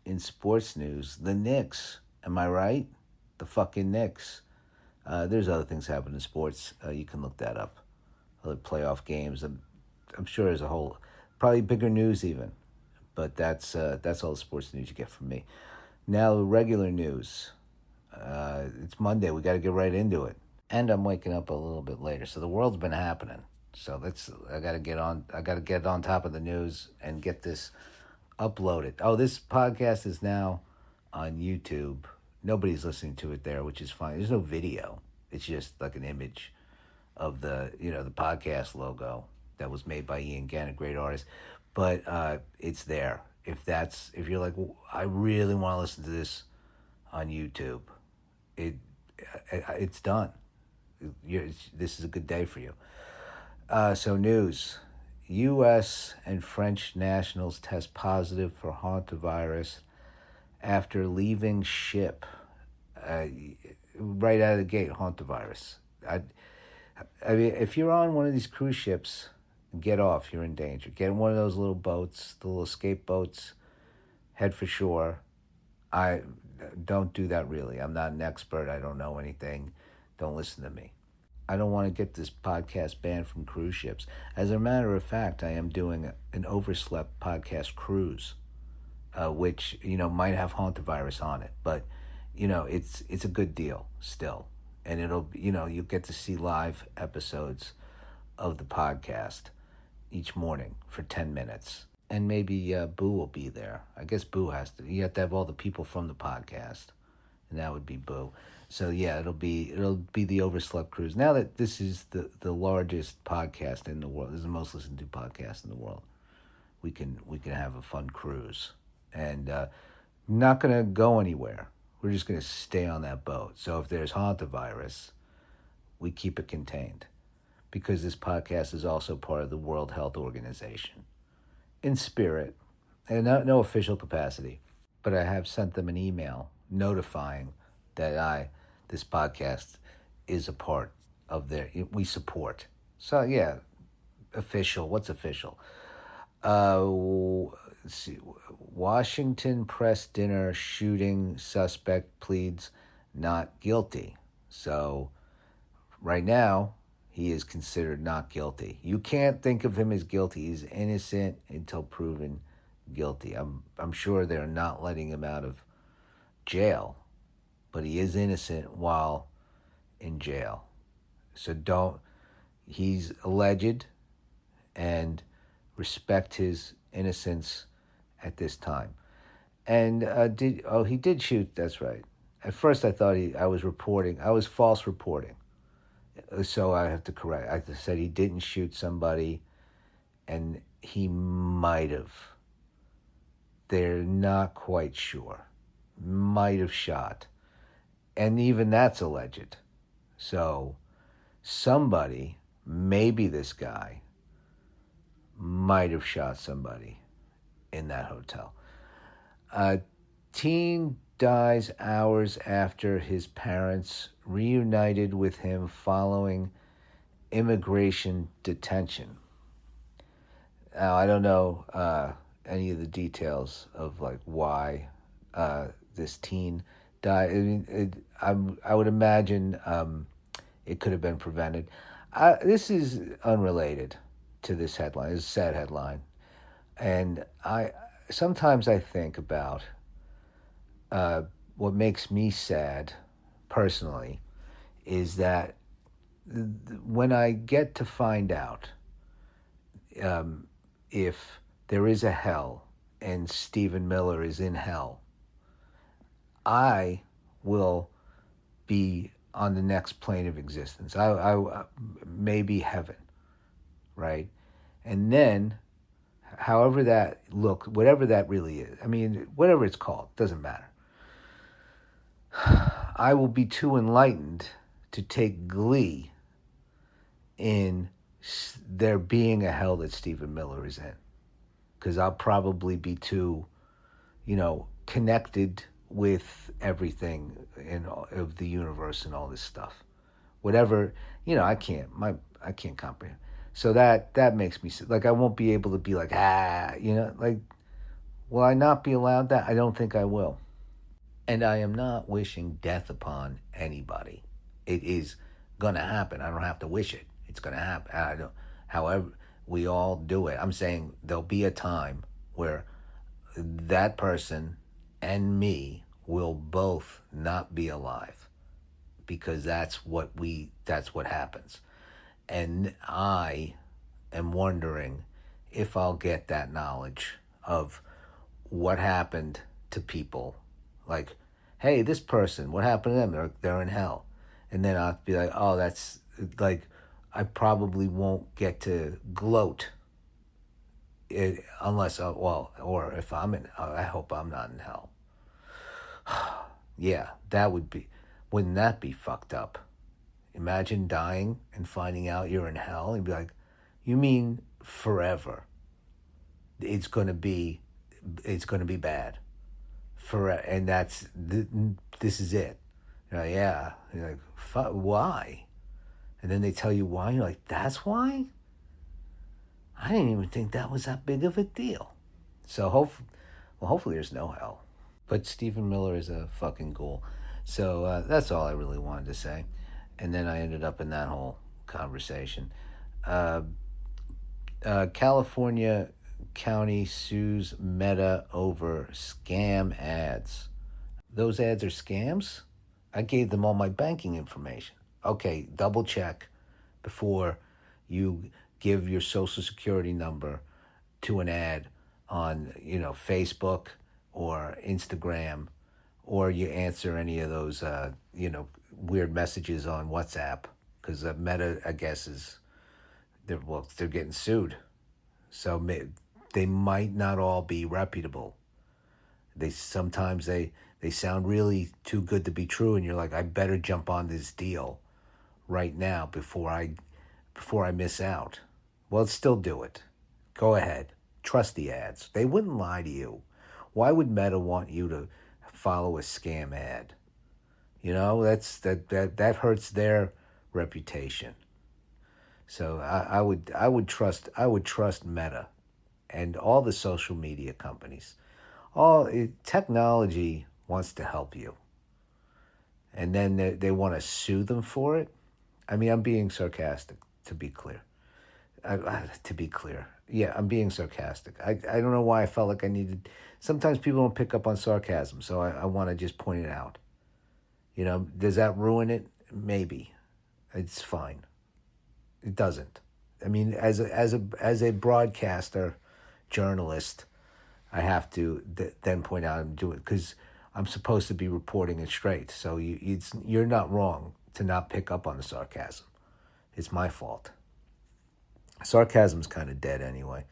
in sports news, the Knicks. Am I right? The fucking Knicks. There's other things happening in sports. You can look that up. Other playoff games. I'm sure there's a whole, probably bigger news even. But that's all the sports news you get from me. Now the regular news. It's Monday. We got to get right into it. And I'm waking up a little bit later, so the world's been happening. So I got to get on. I got to get on top of the news and get this uploaded. Oh, this podcast is now on YouTube. Nobody's listening to it there, which is fine. There's no video. It's just like an image of the podcast logo that was made by Ian Gann, a great artist. But it's there. If you're like, well, I really want to listen to this on YouTube, it's done. This is a good day for you. So news. U.S. and French nationals test positive for hantavirus after leaving ship. Right out of the gate, hantavirus. I mean, if you're on one of these cruise ships, get off. You're in danger. Get in one of those little boats, the little escape boats, head for shore. I don't do that really. I'm not an expert. I don't know anything. Don't listen to me. I don't want to get this podcast banned from cruise ships. As a matter of fact, I am doing an overslept podcast cruise, which might have hantavirus on it, but it's a good deal still, and it'll you'll get to see live episodes of the podcast each morning for 10 minutes, and maybe Boo will be there. I guess Boo has to. You have to have all the people from the podcast, and that would be Boo. So yeah, it'll be the Overslept Cruise. Now that this is the largest podcast in the world, this is the most listened to podcast in the world. We can have a fun cruise, and not gonna go anywhere. We're just gonna stay on that boat. So if there's hantavirus, we keep it contained, because this podcast is also part of the World Health Organization, in spirit, and no official capacity. But I have sent them an email notifying that this podcast is a part of we support. So yeah, official. What's official? Let's see. Washington press dinner shooting suspect pleads not guilty. So right now, he is considered not guilty. You can't think of him as guilty. He's innocent until proven guilty. I'm sure they're not letting him out of jail, but he is innocent while in jail. So he's alleged, and respect his innocence at this time. And he did shoot, that's right. At first I thought I was false reporting. So I have to correct. I said he didn't shoot somebody, and he might have. They're not quite sure. Might have shot. And even that's alleged. So somebody, maybe this guy, might have shot somebody in that hotel. A teen dies hours after his parents reunited with him following immigration detention. Now, I don't know any of the details of why this teen died. I mean, I would imagine it could have been prevented. This is unrelated to this headline. It's a sad headline, and sometimes I think about what makes me sad personally is that when I get to find out if there is a hell and Stephen Miller is in hell, I will be on the next plane of existence. I maybe heaven, right? And then, however that whatever that really is, I mean, whatever it's called, doesn't matter. I will be too enlightened to take glee in there being a hell that Stephen Miller is in, because I'll probably be too, connected with everything of the universe and all this stuff. Whatever, I can't comprehend. So that makes me I won't be able to be Will I not be allowed that? I don't think I will. And I am not wishing death upon anybody. It is going to happen. I don't have to wish it. It's going to happen. I don't, however, we all do it. I'm saying there'll be a time where that person and me will both not be alive because that's what happens. And I am wondering if I'll get that knowledge of what happened to people. Like, hey, this person, what happened to them? They're in hell. And then I'll be like, oh, that's like, I probably won't get to gloat it unless, well, or if I'm in, I hope I'm not in hell. Yeah, wouldn't that be fucked up? Imagine dying and finding out you're in hell and be like, you mean forever? It's gonna be, it's gonna be bad, for and this is it. You're like, yeah. You're like, why? And then they tell you why. You're like, that's why? I didn't even think that was that big of a deal. So hopefully there's no hell. But Stephen Miller is a fucking ghoul. So that's all I really wanted to say. And then I ended up in that whole conversation. Uh, California county sues Meta over scam ads. Those ads are scams? I gave them all my banking information. Okay, double check before you give your social security number to an ad on, Facebook or Instagram, or you answer any of those, weird messages on WhatsApp, because Meta, I guess, they're getting sued. So they might not all be reputable. Sometimes they sound really too good to be true, and you're like, I better jump on this deal right now before I miss out. Well, still do it. Go ahead. Trust the ads. They wouldn't lie to you. Why would Meta want you to follow a scam ad? That hurts their reputation. So I would trust Meta and all the social media companies. Technology wants to help you, and then they want to sue them for it. I mean, I'm being sarcastic, to be clear. Yeah, I'm being sarcastic. I don't know why I felt like I needed. Sometimes people don't pick up on sarcasm, so I want to just point it out. Does that ruin it? Maybe. It's fine. It doesn't. I mean, as a broadcaster, journalist, I have to then point out and do it because I'm supposed to be reporting it straight. So you're not wrong to not pick up on the sarcasm. It's my fault. Sarcasm's kind of dead anyway.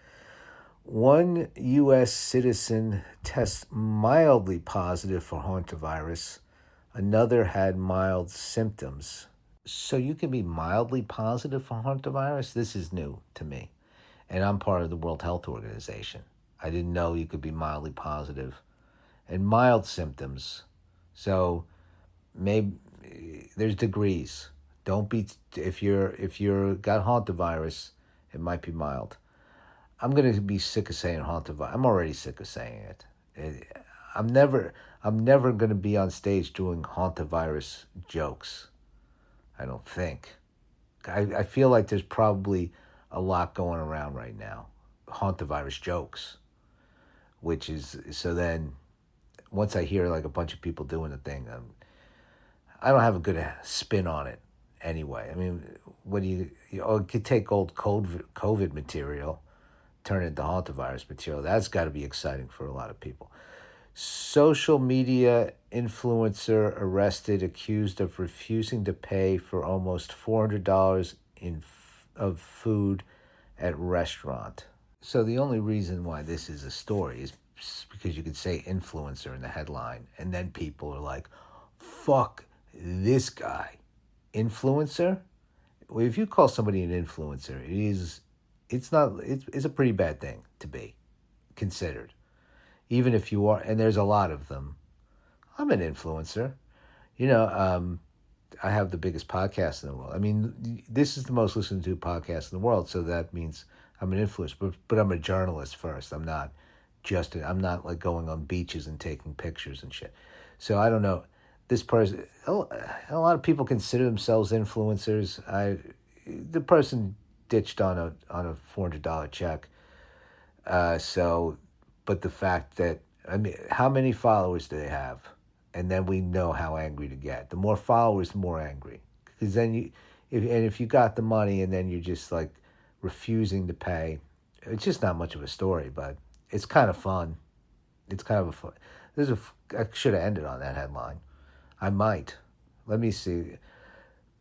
One U.S. citizen tests mildly positive for hantavirus. Another had mild symptoms. So you can be mildly positive for hantavirus? This is new to me. And I'm part of the World Health Organization. I didn't know you could be mildly positive and mild symptoms. So maybe there's degrees. Don't be if you're got hantavirus, it might be mild. I'm gonna be sick of saying hantavirus. I'm already sick of saying it. I'm never gonna be on stage doing hantavirus jokes. I don't think. I feel like there's probably a lot going around right now, hantavirus jokes, which is so then once I hear like a bunch of people doing the thing, I don't have a good spin on it anyway. I mean, what do you could take old COVID material, turn it into hantavirus material. That's got to be exciting for a lot of people. Social media influencer arrested, accused of refusing to pay for almost $400 of food at restaurant. So the only reason why this is a story is because you could say influencer in the headline, and then people are like, fuck this guy. Influencer? Well, if you call somebody an influencer, it's a pretty bad thing to be considered. Even if you are, and there's a lot of them. I'm an influencer. I have the biggest podcast in the world. I mean, this is the most listened to podcast in the world, so that means I'm an influencer. But I'm a journalist first. I'm not I'm not like going on beaches and taking pictures and shit. So I don't know. This person, a lot of people consider themselves influencers. The person ditched on a $400 check. So, but the fact that, I mean, how many followers do they have? And then we know how angry to get. The more followers, the more angry. Because then if you got the money and then you're just like refusing to pay, it's just not much of a story, but it's kind of fun. It's kind of a fun. I should have ended on that headline. I might. Let me see.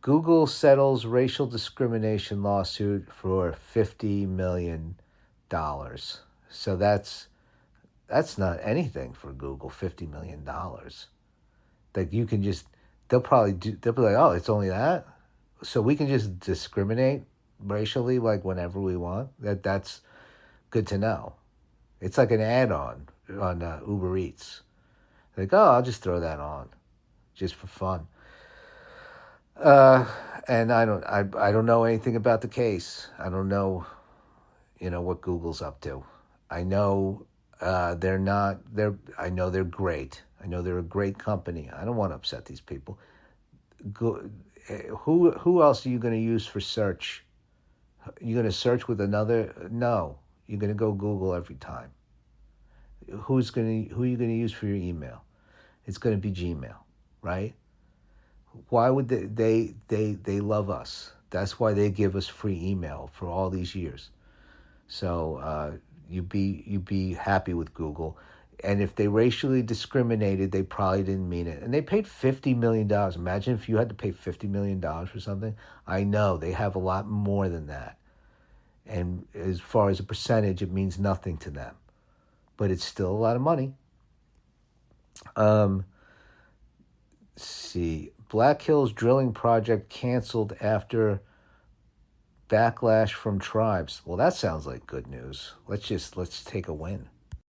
Google settles racial discrimination lawsuit for $50 million. So that's not anything for Google. $50 million. Like you can just they'll be like, oh, it's only that, so we can just discriminate racially like whenever we want. That's good to know. It's like an add-on on Uber Eats. Like, oh, I'll just throw that on, just for fun. And I don't know anything about the case. I don't know, what Google's up to. I know they're not. I know they're great. I know they're a great company. I don't want to upset these people. Who else are you going to use for search? You're going to search with another? No, you're going to go Google every time. Who are you going to use for your email? It's going to be Gmail, right? Why would they love us? That's why they give us free email for all these years. So you be happy with Google. And if they racially discriminated, they probably didn't mean it. And they paid $50 million. Imagine if you had to pay $50 million for something. I know they have a lot more than that. And as far as a percentage, it means nothing to them. But it's still a lot of money. See, Black Hills drilling project canceled after backlash from tribes. Well, that sounds like good news. Let's take a win.